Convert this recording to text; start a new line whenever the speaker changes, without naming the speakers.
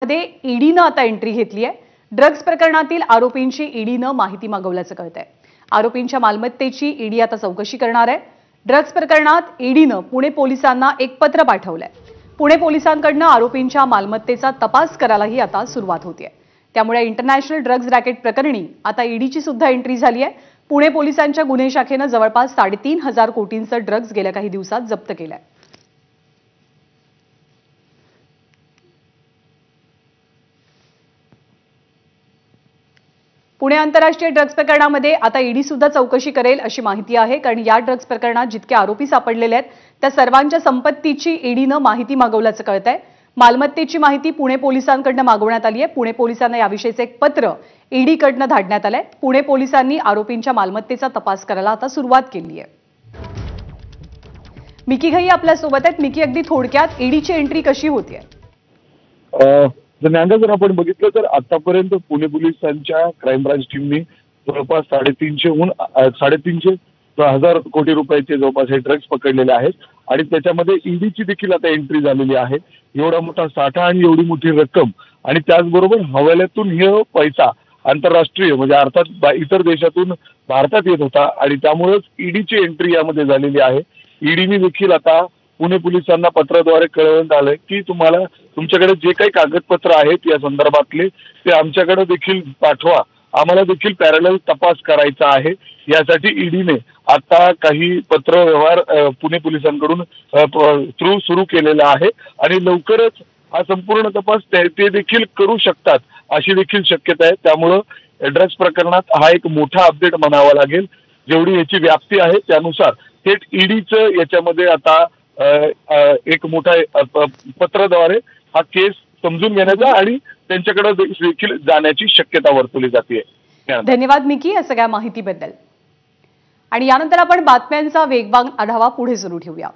प्रकरणामध्ये ईडीनं आता एंट्री घेतली आहे। ड्रग्ज प्रकरणातील आरोपींची ईडीनं माहिती मागवल्याचं कळतंय। आरोपींच्या मालमत्तेची ईडी आता चौकशी करणार आहे। ड्रग्ज प्रकरणात ईडीनं पुणे पोलिसांना एक पत्र पाठवलंय। पुणे पोलिसांकडून आरोपींच्या मालमत्तेचा तपास करायलाही आता सुरुवात होतीये। त्यामुळे इंटरनॅशनल ड्रग्ज रॅकेट प्रकरणी आता ईडीची सुद्धा एंट्री झाली आहे। पुणे पोलिसांच्या गुन्हे शाखेनं जवळपास 3.5 कोटींचं ड्रग्ज गेल्या काही दिवसात जप्त केलंय। पुणे आंतरराष्ट्रीय ड्रग्ज प्रकरणामध्ये आता ईडी सुद्धा चौकशी करेल अशी माहिती आहे, कारण या ड्रग्ज प्रकरणात जितके आरोपी सापडलेले आहेत त्या सर्वांच्या संपत्तीची ईडीनं माहिती मागवल्याचं कळतंय। मालमत्तेची माहिती पुणे पोलिसांकडून मागवण्यात आली आहे। पुणे पोलिसांना याविषयीचे एक पत्र ईडीकडून धाडण्यात आलंय। पुणे पोलिसांनी आरोपींच्या मालमत्तेचा तपास करायला आता सुरुवात केली आहे। मिकी घई आपल्या सोबत आहेत। मिकी, अगदी थोडक्यात ईडीची एंट्री कशी होतीये?
जर आपण बघितलं तर आतापर्यंत पुणे पोलिसांच्या क्राईम ब्रांच टीमनी जवळपास 350 कोटी रुपयाचे जवळपास हे ड्रग्ज पकडलेले आहेत आणि त्याच्यामध्ये ईडीची देखील आता एंट्री झालेली आहे। एवढा मोठा साठा आणि एवढी मोठी रक्कम आणि त्याचबरोबर हवाल्यातून हे पैसा आंतरराष्ट्रीय म्हणजे अर्थात इतर देशातून भारतात येत होता आणि त्यामुळेच ईडीची एंट्री यामध्ये झालेली आहे। ईडीने देखील आता पुणे पोलिसांना पत्राद्वारे कळवण्यात आलंय की तुम्हाला तुमच्याकडे जे काही कागदपत्र आहेत या संदर्भातले ते आमच्याकडे देखील पाठवा, आम्हाला देखील पॅरलल तपास करायचा आहे। यासाठी ईडीने आता काही पत्र व्यवहार पुणे पोलिसांकडून थ्रू सुरू केलेला आहे आणि लवकरच हा संपूर्ण तपास ते देखील करू शकतात अशी देखील शक्यता आहे। त्यामुळे ड्रग्ज प्रकरणात हा एक मोठा अपडेट म्हणावा लागेल। जेवढी याची व्याप्ती आहे त्यानुसार थेट ईडीचं याच्यामध्ये आता एक मोठा पत्राद्वारे हा केस समजून घेण्याचा आणि त्यांच्याकडे देखील जाण्याची शक्यता वर्तवली जाते।
धन्यवाद मिकी या सगळ्या माहितीबद्दल। आणि यानंतर आपण बातम्यांचा वेगवान आढावा पुढे सुरू ठेवूया।